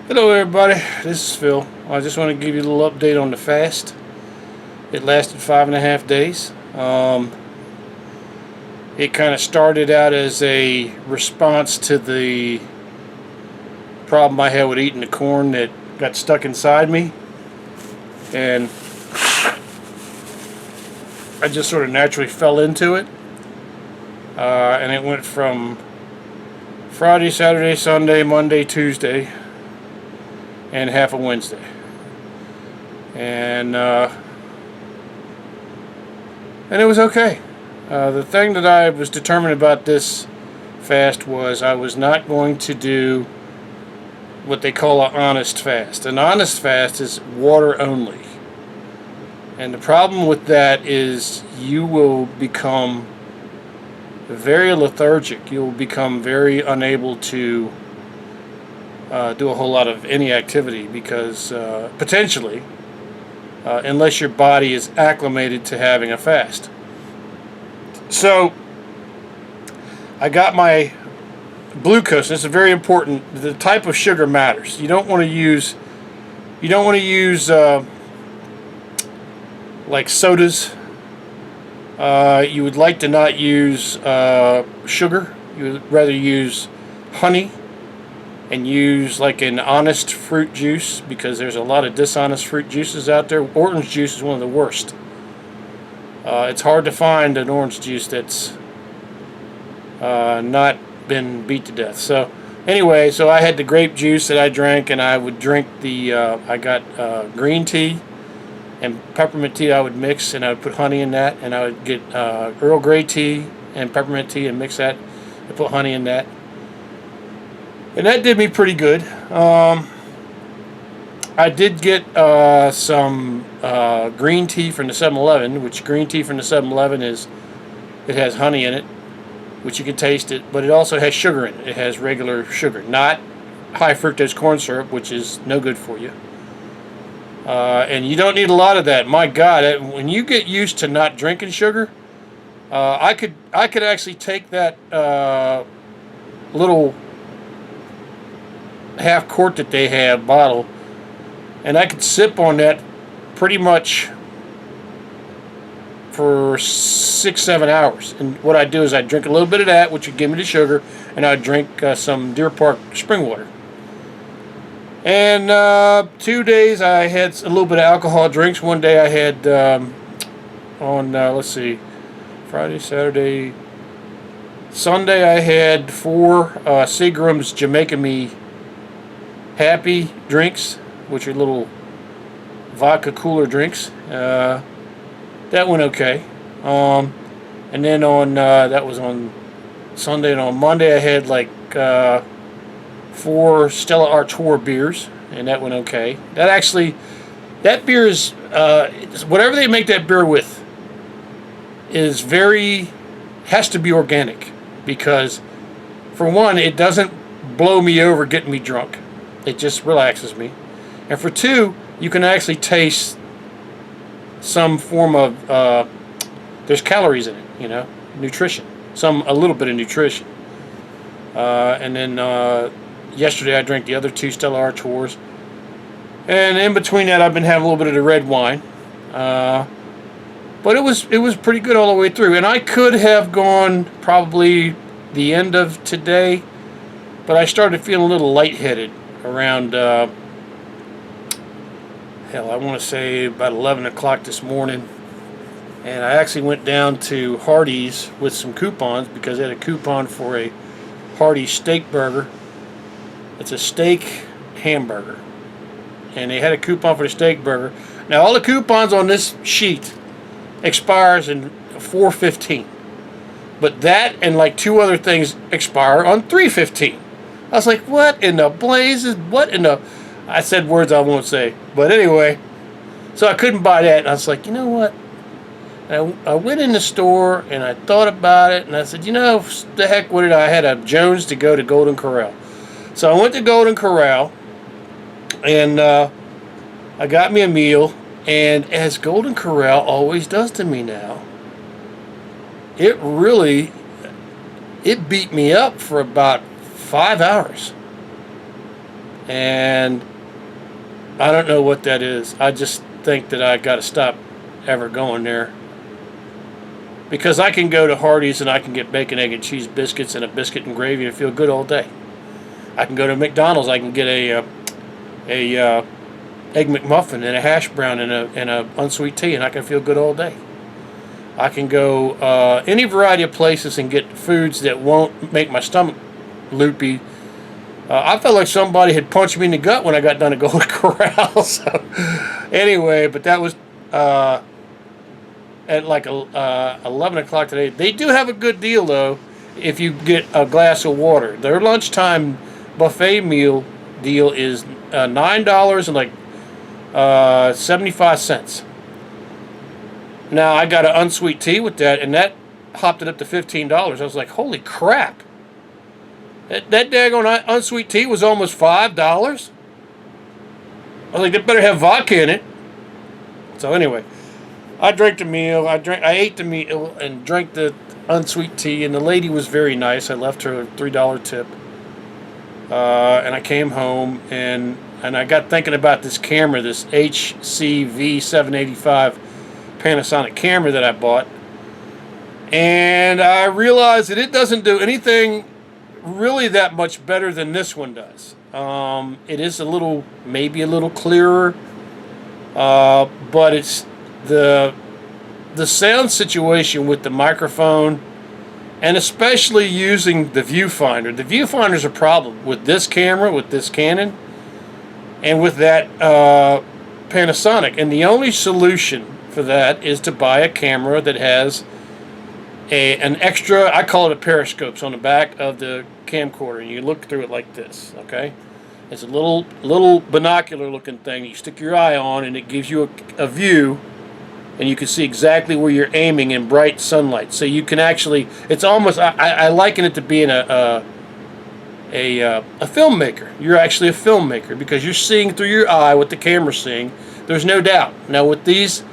Hello everybody, this is Phil. I just want to give you a little update on the fast. It lasted 5.5 days. It kind of started out as a response to the problem I had with eating the corn that got stuck inside me, and I just sort of naturally fell into it, and it went from Friday, Saturday, Sunday, Monday, Tuesday, and half a Wednesday. And it was okay. The thing that I was determined about this fast was I was not going to do what they call an honest fast. An honest fast is water only. And the problem with that is you will become very lethargic. You'll become very unable to do a whole lot of any activity because potentially, unless your body is acclimated to having a fast. So I got my glucose. This is very important. The type of sugar matters. You don't want to use like sodas. You would like to not use sugar. You would rather use honey and use like an honest fruit juice, because there's a lot of dishonest fruit juices out there. Orange juice is one of the worst. It's hard to find an orange juice that's not been beat to death. So anyway, so I had the grape juice that I drank, and I would drink the I got green tea and peppermint tea I would mix, and I would put honey in that, and I would get Earl Grey tea and peppermint tea and mix that and put honey in that. And that did me pretty good. I did get some green tea from the 7-Eleven, which green tea from the 7-Eleven it has honey in it, which you can taste it, but it also has sugar in it. It has regular sugar, not high fructose corn syrup, which is no good for you. And you don't need a lot of that. My God, when you get used to not drinking sugar, I could actually take that little half quart that they have bottle, and I could sip on that pretty much for 6-7 hours. And what I do is I drink a little bit of that, which would give me the sugar, and I drink some Deer Park spring water. And 2 days I had a little bit of alcohol drinks. One day I had let's see, Friday, Saturday, Sunday I had 4 Seagram's Jamaica Me Happy drinks, which are little vodka cooler drinks. That went okay. And then on that was on Sunday, and on Monday I had like 4 Stella Artois beers, and that went okay. That beer is whatever they make that beer with has to be organic, because for one, it doesn't blow me over getting me drunk. It just relaxes me. And for two, you can actually taste some form of there's calories in it, nutrition, a little bit of nutrition. And then yesterday I drank the other 2 Stella Artois, and in between that I've been having a little bit of the red wine. But it was pretty good all the way through, and I could have gone probably the end of today, but I started feeling a little lightheaded around I want to say about 11 o'clock this morning, and I actually went down to Hardee's with some coupons, because they had a coupon for a Hardee's steak burger. It's a steak hamburger, and they had a coupon for the steak burger. Now all the coupons on this sheet expires in 4/15, but that and like 2 other things expire on 3/15. I was like, what in the blazes? I said words I won't say. But anyway, so I couldn't buy that. And I was like, you know what? And I went in the store and I thought about it, and I said, the heck with it. I had a Jones to go to Golden Corral. So I went to Golden Corral, and I got me a meal. And as Golden Corral always does to me now, it beat me up for about 5 hours. And I don't know what that is. I just think that I got to stop ever going there. Because I can go to Hardee's and I can get bacon, egg, and cheese biscuits and a biscuit and gravy and feel good all day. I can go to McDonald's. I can get a egg McMuffin and a hash brown and a unsweet tea, and I can feel good all day. I can go any variety of places and get foods that won't make my stomach loopy. I felt like somebody had punched me in the gut when I got done at Golden Corral. So anyway, but that was at like 11 o'clock today. They do have a good deal, though, if you get a glass of water. Their lunchtime buffet meal deal is $9 and like 75 cents. Now, I got an unsweet tea with that, and that hopped it up to $15. I was like, holy crap. That daggone unsweet tea was almost $5. I was like, it better have vodka in it. So anyway, I drank the meal. I ate the meal and drank the unsweet tea, and the lady was very nice. I left her a $3 tip. And I came home, and I got thinking about this camera, this HCV785 Panasonic camera that I bought. And I realized that it doesn't do anything really that much better than this one does. It is maybe a little clearer, but it's the sound situation with the microphone, and especially using the viewfinder. The viewfinder's a problem with this camera, with this Canon, and with that Panasonic. And the only solution for that is to buy a camera that has an extra, I call it a periscope, on the back of the camcorder, and you look through it like this, okay? It's a little binocular looking thing you stick your eye on, and it gives you a view, and you can see exactly where you're aiming in bright sunlight. So you can actually, it's almost, I liken it to being a filmmaker. You're actually a filmmaker because you're seeing through your eye what the camera's seeing. There's no doubt. Now with these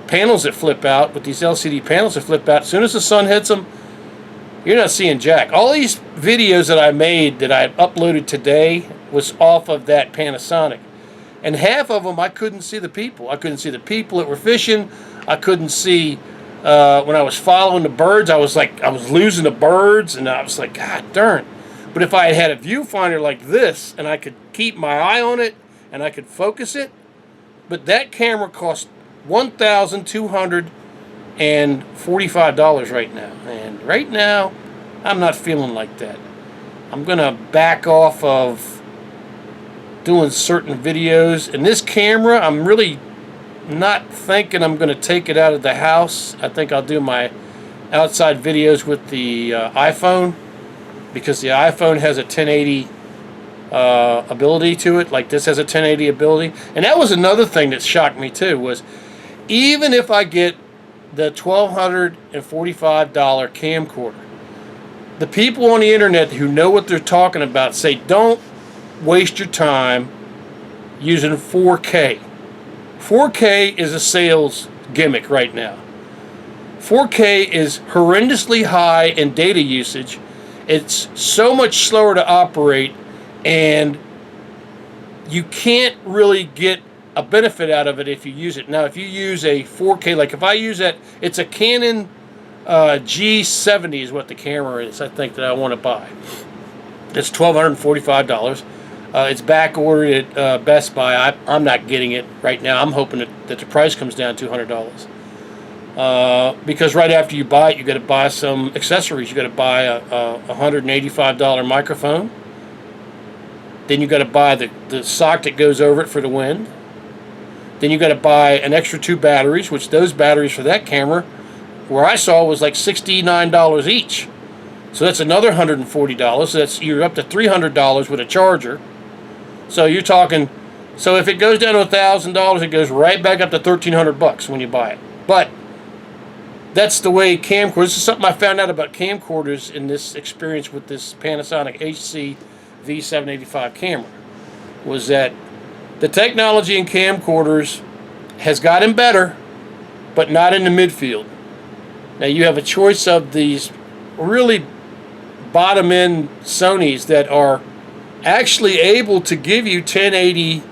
panels that flip out, with these LCD panels that flip out, as soon as the sun hits them, you're not seeing jack. All these videos that I made that I uploaded today was off of that Panasonic. And half of them, I couldn't see the people. I couldn't see the people that were fishing. I couldn't see, when I was following the birds, I was losing the birds, and I was like, God darn. But if I had a viewfinder like this, and I could keep my eye on it, and I could focus it, but that camera cost $1,245 right now. And right now, I'm not feeling like that. I'm going to back off of doing certain videos. And this camera, I'm really not thinking I'm going to take it out of the house. I think I'll do my outside videos with the iPhone, because the iPhone has a 1080 ability to it, like this has a 1080 ability. And that was another thing that shocked me too, was even if I get the $1,245 camcorder, the people on the internet who know what they're talking about say don't waste your time using 4K. 4K is a sales gimmick right now. 4K is horrendously high in data usage. It's so much slower to operate, and you can't really get a benefit out of it if you use it. Now, if you use a 4K, like if I use that, it's a Canon G70 is what the camera is, I think, that I want to buy. It's $1,245. It's back ordered at Best Buy. I'm not getting it right now. I'm hoping that the price comes down to $200. Because right after you buy it, you got to buy some accessories. You got to buy a $185 microphone. Then you got to buy the sock that goes over it for the wind. Then you got to buy an extra 2 batteries, which those batteries for that camera, where I saw, was like $69 each. So that's another $140. So you're up to $300 with a charger. So you're talking. So if it goes down to $1,000, it goes right back up to $1,300 when you buy it. But that's the way camcorders. This is something I found out about camcorders in this experience with this Panasonic HC-V785 camera, was that the technology in camcorders has gotten better, but not in the midfield. Now you have a choice of these really bottom end Sonys that are actually able to give you 1080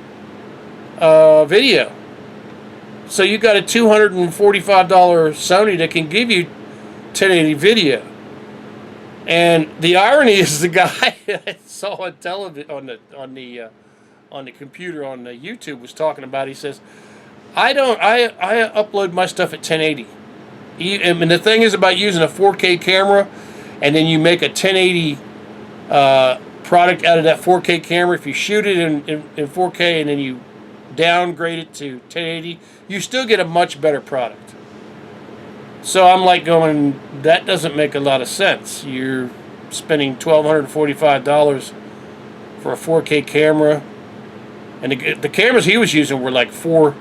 video. So you got a $245 Sony that can give you 1080 video. And the irony is, the guy I saw on television, on the computer on the YouTube, was talking about. He says, I upload my stuff at 1080. And the thing is about using a 4K camera, and then you make a 1080 product out of that 4K camera. If you shoot it in 4K and then you downgrade it to 1080, you still get a much better product. So I'm like going, that doesn't make a lot of sense. You're spending $1,245 for a 4K camera, and the cameras he was using were like $4,000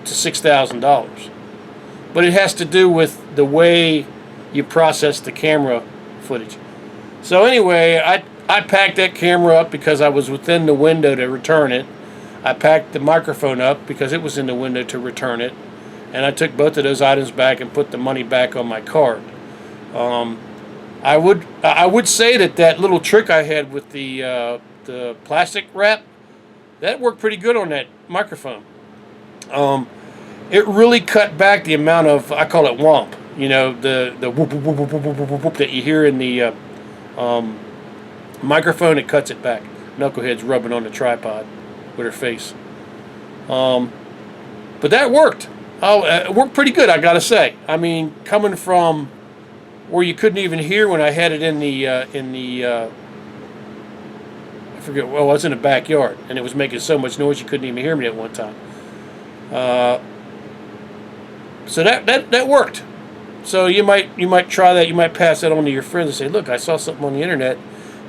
to $6,000. But it has to do with the way you process the camera footage. So anyway, I packed that camera up because I was within the window to return it. I packed the microphone up because it was in the window to return it. And I took both of those items back and put the money back on my card. I would say that little trick I had with the plastic wrap, that worked pretty good on that microphone. It really cut back the amount of, I call it whomp, you know, the whoop, whoop, whoop, whoop, whoop, whoop, whoop that you hear in the microphone. It cuts it back. Knucklehead's rubbing on the tripod with her face. But that worked. It worked pretty good, I gotta say. I mean, coming from where you couldn't even hear when I had it in the I forget. Well, I was in the backyard, and it was making so much noise you couldn't even hear me at one time. So that worked. So you might try that. You might pass that on to your friends and say, "Look, I saw something on the internet.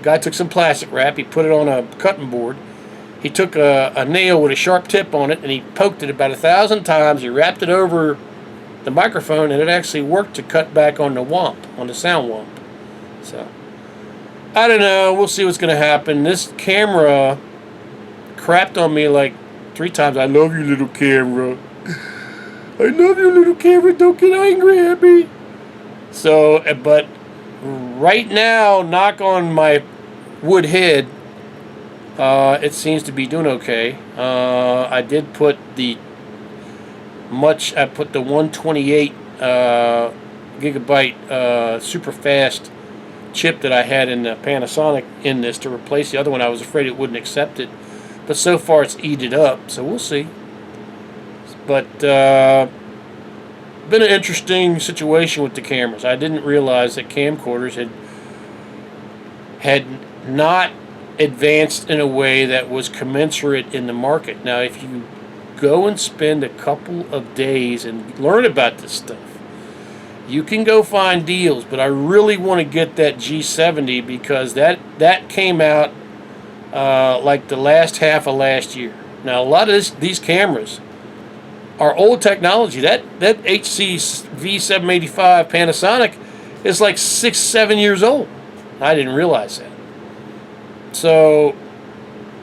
Guy took some plastic wrap. He put it on a cutting board. He took a nail with a sharp tip on it, and he poked it about 1,000 times. He wrapped it over the microphone, and it actually worked to cut back on the whomp, on the sound whomp." So I don't know. We'll see what's going to happen. This camera crapped on me like 3 times. I love you, little camera. I love you, little camera. Don't get angry at me. So, but right now, knock on my wood head, it seems to be doing okay. I did put the 128 gigabyte super fast chip that I had in the Panasonic in this to replace the other one. I was afraid it wouldn't accept it, but so far it's eaten it up, so we'll see. But been an interesting situation with the cameras. I didn't realize that camcorders had not advanced in a way that was commensurate in the market. Now, if you go and spend a couple of days and learn about this stuff, you can go find deals. But I really want to get that G70 because that came out like the last half of last year. Now, a lot of these cameras are old technology. That HC V785 Panasonic is like 6-7 years old. I didn't realize that. So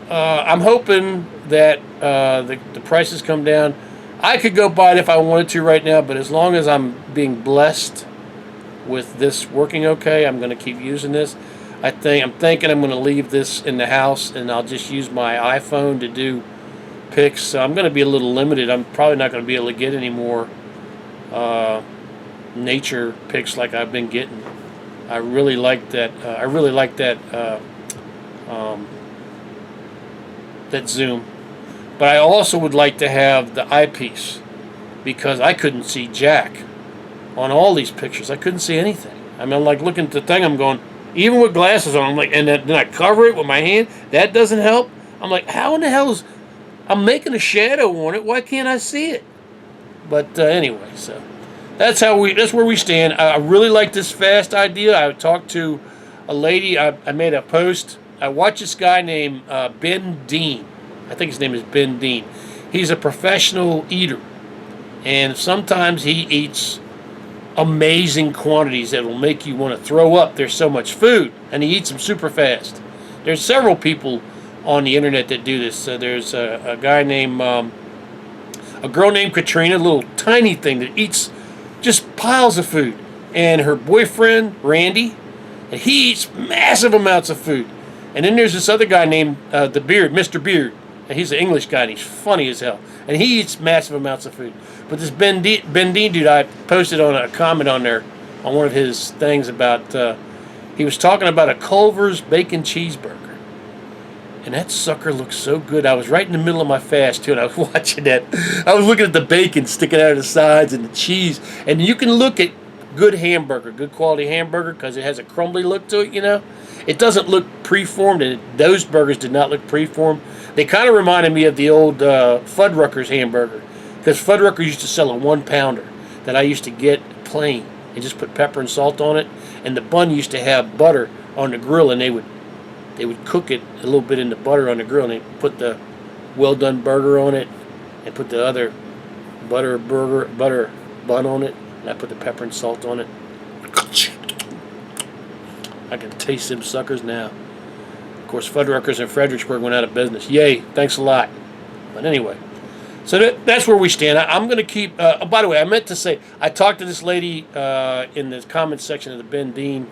I'm hoping that the prices come down. I could go buy it if I wanted to right now, but as long as I'm being blessed with this working okay, I'm going to keep using this. I'm thinking I'm going to leave this in the house, and I'll just use my iPhone to do pics. So I'm going to be a little limited. I'm probably not going to be able to get any more nature pics like I've been getting. I really like that. That zoom, but I also would like to have the eyepiece because I couldn't see jack on all these pictures. I couldn't see anything. I mean, I'm like looking at the thing. I'm going, even with glasses on. I'm like, and then I cover it with my hand. That doesn't help. I'm like, how in the hell is? I'm making a shadow on it. Why can't I see it? But anyway, so that's where we stand. I really like this fast idea. I talked to a lady. I made a post. I watched this guy named Ben Dean. I think his name is Ben Dean. He's a professional eater, and sometimes he eats amazing quantities that will make you want to throw up. There's so much food, and he eats them super fast. There's several people on the internet that do this. There's a guy named, a girl named Katrina, a little tiny thing that eats just piles of food, and her boyfriend Randy. And he eats massive amounts of food. And then there's this other guy named the Beard, Mr. Beard. And he's an English guy, and he's funny as hell. And he eats massive amounts of food. But this Ben Dean dude, I posted on a comment on there, on one of his things about, he was talking about a Culver's bacon cheeseburger. And that sucker looks so good. I was right in the middle of my fast, too, and I was watching that. I was looking at the bacon sticking out of the sides and the cheese. And you can look at good hamburger, good quality hamburger, because it has a crumbly look to it, you know. It doesn't look preformed, and those burgers did not look preformed. They kind of reminded me of the old Fuddruckers hamburger, because Fuddruckers used to sell a 1-pounder that I used to get plain and just put pepper and salt on it. And the bun used to have butter on the grill, and they would cook it a little bit in the butter on the grill, and they put the well-done burger on it and put the other butter bun on it, and I put the pepper and salt on it. I can taste them suckers now. Of course, Fuddruckers in Fredericksburg went out of business. Yay, thanks a lot. But anyway, so that's where we stand. I'm going to keep, by the way, I meant to say, I talked to this lady in the comments section of the Ben Dean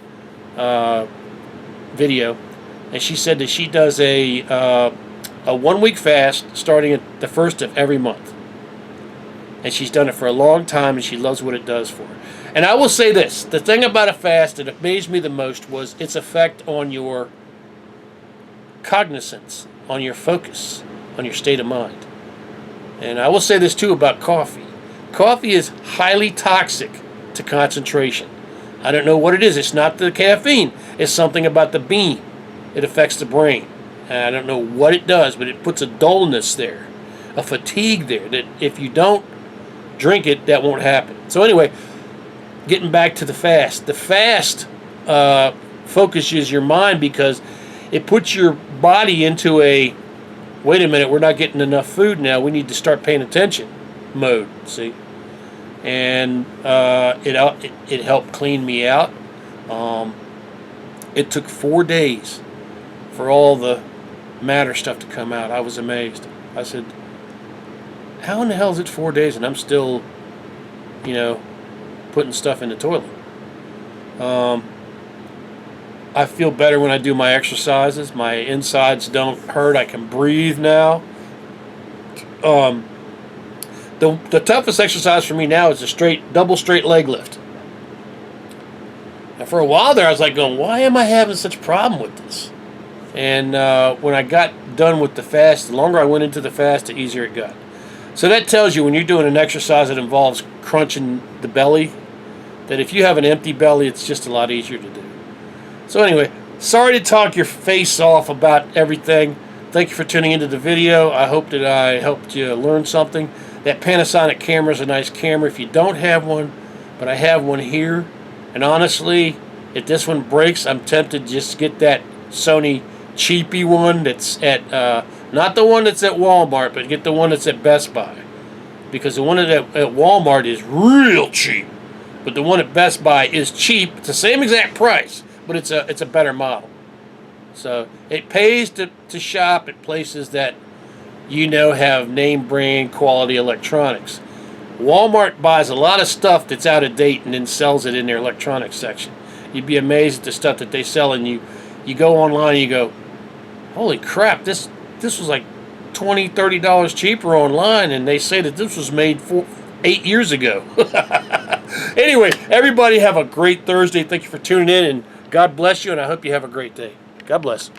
video, and she said that she does a 1-week fast starting at the first of every month. And she's done it for a long time, and she loves what it does for her. And I will say this, the thing about a fast that amazed me the most was its effect on your cognizance, on your focus, on your state of mind. And I will say this too about coffee. Coffee is highly toxic to concentration. I don't know what it is. It's not the caffeine. It's something about the bean. It affects the brain. And I don't know what it does, but it puts a dullness there, a fatigue there, that if you don't drink it, that won't happen. So anyway, getting back to the fast. The fast focuses your mind because it puts your body into a, wait a minute, we're not getting enough food now, we need to start paying attention mode, see? And it helped clean me out. It took 4 days for all the matter stuff to come out. I was amazed. I said, how in the hell is it 4 days and I'm still, you know, putting stuff in the toilet? I feel better when I do my exercises. My insides don't hurt. I can breathe now. The toughest exercise for me now is a double straight leg lift. And for a while there, I was like going, why am I having such a problem with this? And when I got done with the fast, the longer I went into the fast, the easier it got. So that tells you when you're doing an exercise that involves crunching the belly, that if you have an empty belly, it's just a lot easier to do. So anyway, sorry to talk your face off about everything. Thank you for tuning into the video. I hope that I helped you learn something. That Panasonic camera is a nice camera if you don't have one, but I have one here. And honestly, if this one breaks, I'm tempted to just get that Sony cheapy one that's at, not the one that's at Walmart, but get the one that's at Best Buy. Because the one at Walmart is real cheap, but the one at Best Buy is cheap. It's the same exact price, but it's a better model. So it pays to shop at places that you know have name brand quality electronics. Walmart buys a lot of stuff that's out of date and then sells it in their electronics section. You'd be amazed at the stuff that they sell, and you go online and you go, holy crap, this was like $20, $30 cheaper online, and they say that this was made 8 years ago. Anyway, everybody have a great Thursday. Thank you for tuning in, and God bless you, and I hope you have a great day. God bless.